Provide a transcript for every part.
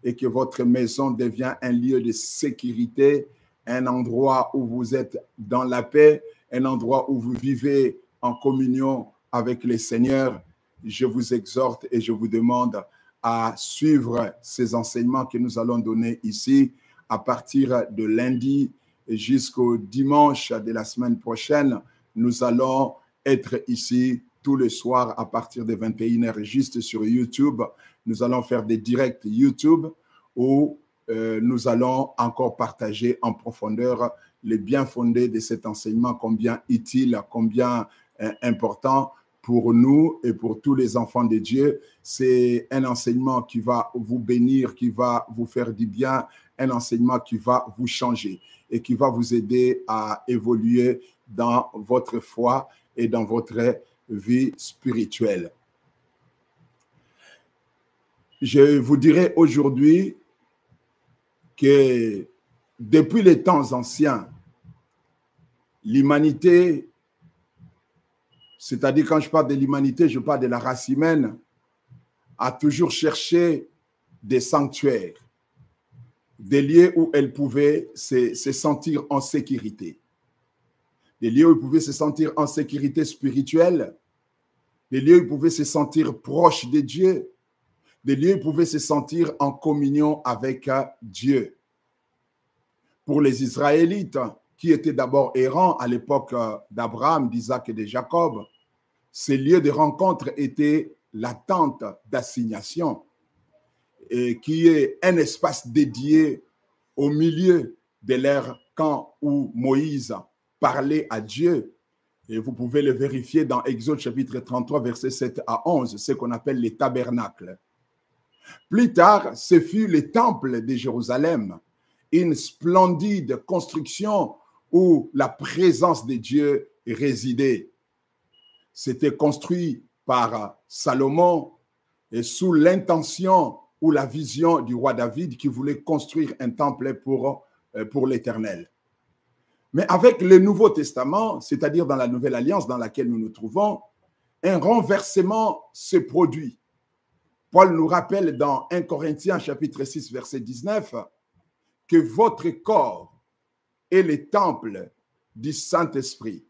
et que votre maison devienne un lieu de sécurité, un endroit où vous êtes dans la paix, un endroit où vous vivez en communion avec le Seigneur. Je vous exhorte et je vous demande à suivre ces enseignements que nous allons donner ici à partir de lundi jusqu'au dimanche de la semaine prochaine. Nous allons être ici tous les soirs à partir de 21h juste sur YouTube. Nous allons faire des directs YouTube où nous allons encore partager en profondeur les bien fondés de cet enseignement, combien utile, combien important pour nous et pour tous les enfants de Dieu. C'est un enseignement qui va vous bénir, qui va vous faire du bien, un enseignement qui va vous changer et qui va vous aider à évoluer dans votre foi et dans votre vie spirituelle. Je vous dirai aujourd'hui que depuis les temps anciens, l'humanité, c'est-à-dire quand je parle de l'humanité, je parle de la race humaine, a toujours cherché des sanctuaires, des lieux où elle pouvait se sentir en sécurité, des lieux où elle pouvait se sentir en sécurité spirituelle, des lieux où elle pouvait se sentir proche de Dieu, des lieux où elle pouvait se sentir en communion avec Dieu. Pour les Israélites, qui étaient d'abord errants à l'époque d'Abraham, d'Isaac et de Jacob, ces lieux de rencontre étaient la tente d'assignation, qui est un espace dédié au milieu de leur camp où Moïse parlait à Dieu. Et vous pouvez le vérifier dans Exode chapitre 33, versets 7 à 11, ce qu'on appelle les tabernacles. Plus tard, ce fut le temple de Jérusalem, une splendide construction où la présence de Dieu résidait. C'était construit par Salomon et sous l'intention ou la vision du roi David qui voulait construire un temple pour l'Éternel. Mais avec le Nouveau Testament, c'est-à-dire dans la Nouvelle Alliance dans laquelle nous nous trouvons, un renversement se produit. Paul nous rappelle dans 1 Corinthiens chapitre 6 verset 19 que votre corps est le temple du Saint-Esprit.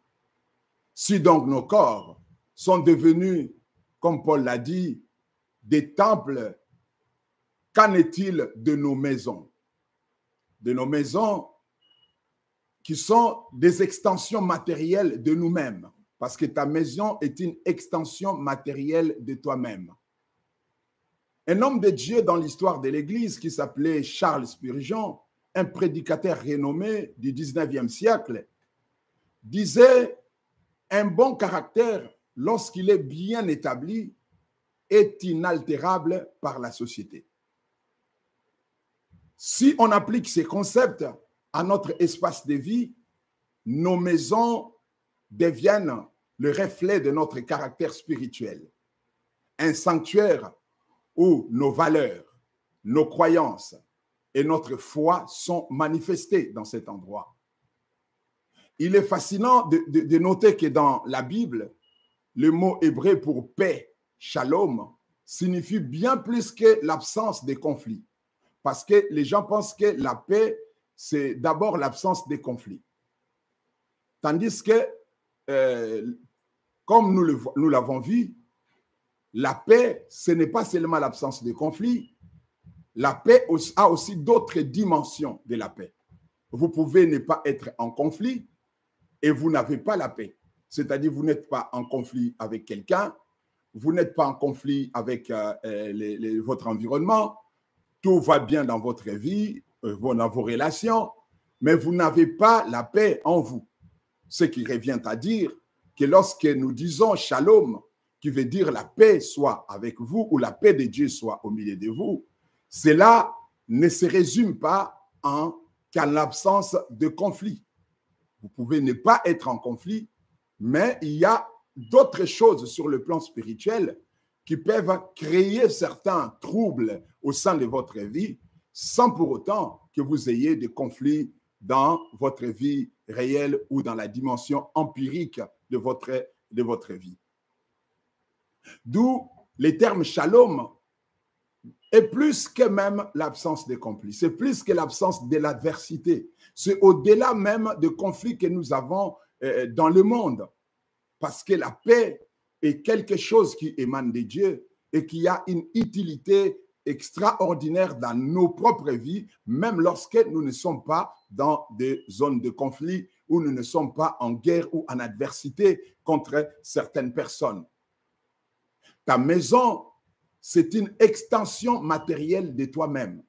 Si donc nos corps sont devenus, comme Paul l'a dit, des temples, qu'en est-il de nos maisons? De nos maisons qui sont des extensions matérielles de nous-mêmes, parce que ta maison est une extension matérielle de toi-même. Un homme de Dieu dans l'histoire de l'Église qui s'appelait Charles Spurgeon, un prédicateur renommé du 19e siècle, disait: un bon caractère, lorsqu'il est bien établi, est inaltérable par la société. Si on applique ces concepts à notre espace de vie, nos maisons deviennent le reflet de notre caractère spirituel. Un sanctuaire où nos valeurs, nos croyances et notre foi sont manifestées dans cet endroit. Il est fascinant de noter que dans la Bible, le mot hébreu pour paix, shalom, signifie bien plus que l'absence de conflits. Parce que les gens pensent que la paix, c'est d'abord l'absence de conflits. Tandis que, comme nous l'avons vu, la paix, ce n'est pas seulement l'absence de conflits. La paix a aussi d'autres dimensions de la paix. Vous pouvez ne pas être en conflit et vous n'avez pas la paix. C'est-à-dire, vous n'êtes pas en conflit avec quelqu'un, vous n'êtes pas en conflit avec votre environnement, tout va bien dans votre vie, dans vos relations, mais vous n'avez pas la paix en vous. Ce qui revient à dire que lorsque nous disons shalom, qui veut dire la paix soit avec vous ou la paix de Dieu soit au milieu de vous, cela ne se résume pas qu'à l'absence de conflit. Vous pouvez ne pas être en conflit, mais il y a d'autres choses sur le plan spirituel qui peuvent créer certains troubles au sein de votre vie sans pour autant que vous ayez des conflits dans votre vie réelle ou dans la dimension empirique de votre vie. D'où les termes shalom est plus que même l'absence de conflit. C'est plus que l'absence de l'adversité. C'est au-delà même de conflits que nous avons dans le monde. Parce que la paix est quelque chose qui émane de Dieu et qui a une utilité extraordinaire dans nos propres vies, même lorsque nous ne sommes pas dans des zones de conflit où nous ne sommes pas en guerre ou en adversité contre certaines personnes. Ta maison, c'est une extension matérielle de toi-même.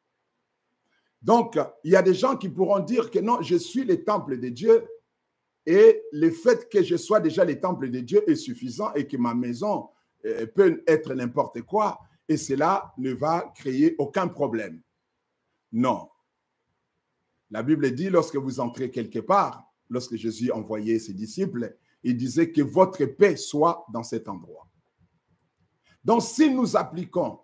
Donc, il y a des gens qui pourront dire que non, je suis le temple de Dieu et le fait que je sois déjà le temple de Dieu est suffisant et que ma maison peut être n'importe quoi et cela ne va créer aucun problème. Non. La Bible dit, lorsque vous entrez quelque part, lorsque Jésus envoyait ses disciples, il disait que votre paix soit dans cet endroit. Donc, si nous appliquons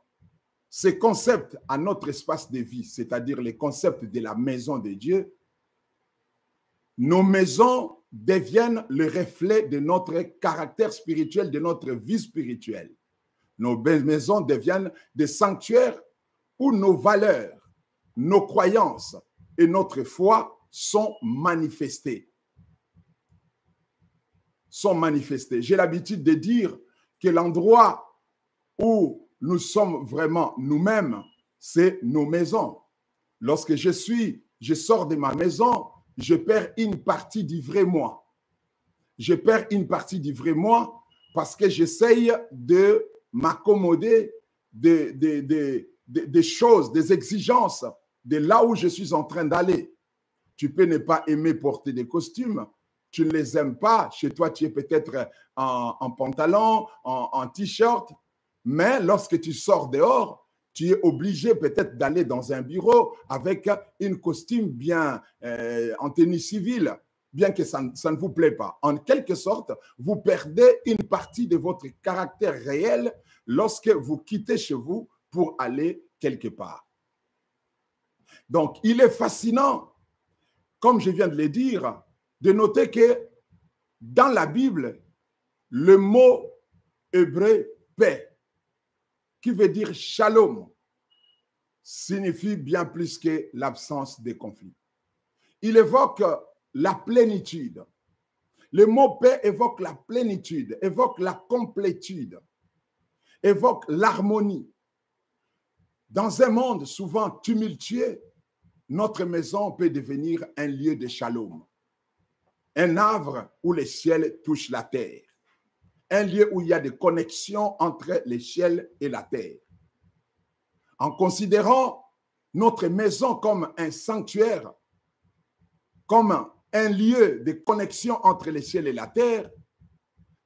ces concepts à notre espace de vie, c'est-à-dire les concepts de la maison de Dieu, nos maisons deviennent le reflet de notre caractère spirituel, de notre vie spirituelle. Nos maisons deviennent des sanctuaires où nos valeurs, nos croyances et notre foi sont manifestées. J'ai l'habitude de dire que l'endroit où nous sommes vraiment nous-mêmes, c'est nos maisons. Lorsque je sors de ma maison, je perds une partie du vrai moi. Je perds une partie du vrai moi parce que j'essaye de m'accommoder des choses, des exigences de là où je suis en train d'aller. Tu peux ne pas aimer porter des costumes, tu ne les aimes pas. Chez toi, tu es peut-être en pantalon, en t-shirt, mais lorsque tu sors dehors, tu es obligé peut-être d'aller dans un bureau avec une costume bien en tenue civile, bien que ça ne vous plaît pas. En quelque sorte, vous perdez une partie de votre caractère réel lorsque vous quittez chez vous pour aller quelque part. Donc, il est fascinant, comme je viens de le dire, de noter que dans la Bible, le mot hébreu paix, qui veut dire shalom, signifie bien plus que l'absence de conflit. Il évoque la plénitude. Le mot paix évoque la plénitude, évoque la complétude, évoque l'harmonie. Dans un monde souvent tumultueux, notre maison peut devenir un lieu de shalom, un havre où les ciels touchent la terre, un lieu où il y a des connexions entre les ciels et la terre. En considérant notre maison comme un sanctuaire, comme un lieu de connexion entre les ciels et la terre,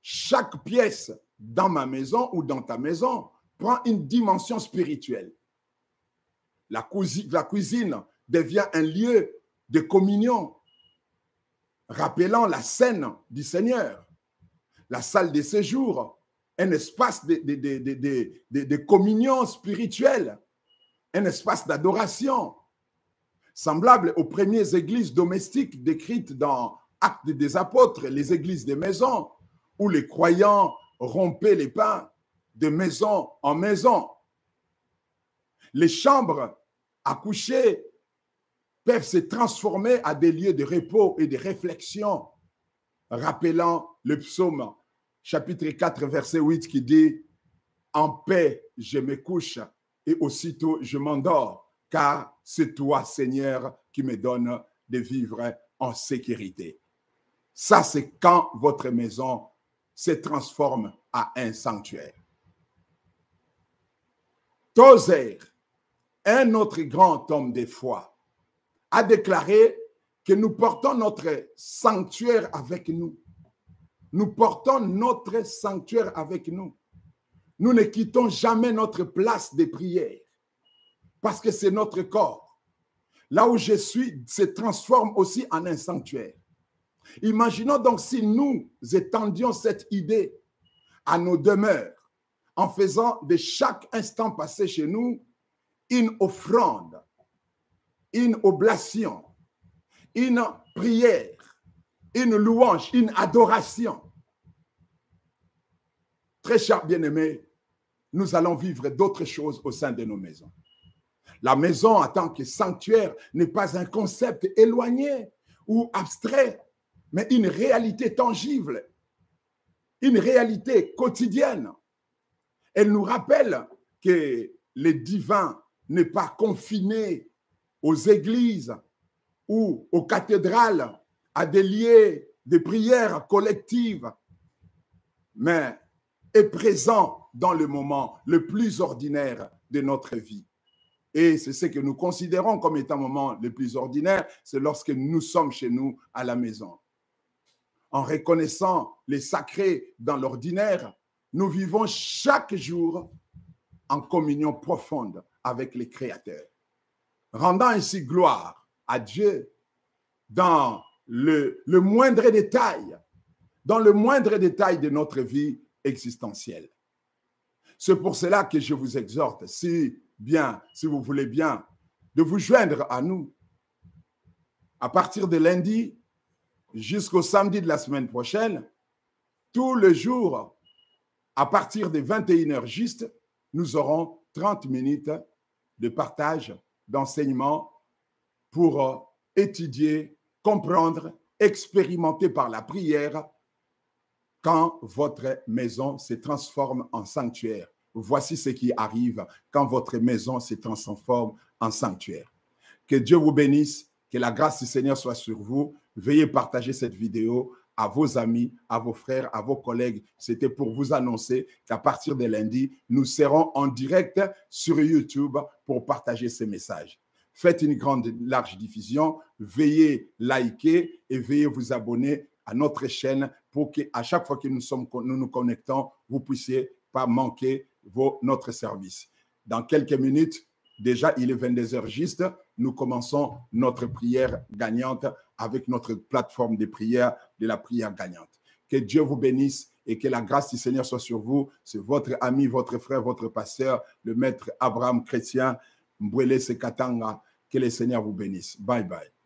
chaque pièce dans ma maison ou dans ta maison prend une dimension spirituelle. La cuisine devient un lieu de communion, rappelant la scène du Seigneur. La salle de séjour, un espace de communion spirituelle, un espace d'adoration, semblable aux premières églises domestiques décrites dans Actes des Apôtres, les églises des maisons, où les croyants rompaient les pains de maison en maison. Les chambres à coucher peuvent se transformer à des lieux de repos et de réflexion, rappelant le psaume chapitre 4, verset 8 qui dit « En paix, je me couche et aussitôt je m'endors, car c'est toi, Seigneur, qui me donne de vivre en sécurité. » Ça, c'est quand votre maison se transforme à un sanctuaire. Tozer, un autre grand homme de foi, a déclaré que nous portons notre sanctuaire avec nous. Nous portons notre sanctuaire avec nous. Nous ne quittons jamais notre place de prière parce que c'est notre corps. Là où je suis se transforme aussi en un sanctuaire. Imaginons donc si nous étendions cette idée à nos demeures en faisant de chaque instant passé chez nous une offrande, une oblation, une prière, une louange, une adoration. Très chers bien-aimés, nous allons vivre d'autres choses au sein de nos maisons. La maison en tant que sanctuaire n'est pas un concept éloigné ou abstrait, mais une réalité tangible, une réalité quotidienne. Elle nous rappelle que le divin n'est pas confiné aux églises ou aux cathédrales, à des lieux de prière collectives, mais est présent dans le moment le plus ordinaire de notre vie. Et c'est ce que nous considérons comme étant le moment le plus ordinaire, c'est lorsque nous sommes chez nous à la maison. En reconnaissant les sacrés dans l'ordinaire, nous vivons chaque jour en communion profonde avec les créateurs, rendant ainsi gloire à Dieu dans le moindre détail, de notre vie existentielle. C'est pour cela que je vous exhorte, si vous voulez bien, de vous joindre à nous à partir de lundi jusqu'au samedi de la semaine prochaine, tous les jours, à partir de 21h juste, nous aurons 30 minutes de partage, d'enseignement pour étudier, comprendre, expérimenter par la prière quand votre maison se transforme en sanctuaire. Voici ce qui arrive quand votre maison se transforme en sanctuaire. Que Dieu vous bénisse, que la grâce du Seigneur soit sur vous. Veuillez partager cette vidéo à vos amis, à vos frères, à vos collègues. C'était pour vous annoncer qu'à partir de lundi, nous serons en direct sur YouTube pour partager ces messages. Faites une large diffusion, veuillez liker et veuillez vous abonner à notre chaîne pour qu'à chaque fois que nous nous connectons, vous ne puissiez pas manquer notre service. Dans quelques minutes, déjà il est 22h juste, nous commençons notre prière gagnante avec notre plateforme de prière, de la prière gagnante. Que Dieu vous bénisse et que la grâce du Seigneur soit sur vous. C'est votre ami, votre frère, votre pasteur, le maître Abraham Chrétien, Mbwele Sekatanga. Que le Seigneur vous bénisse. Bye bye.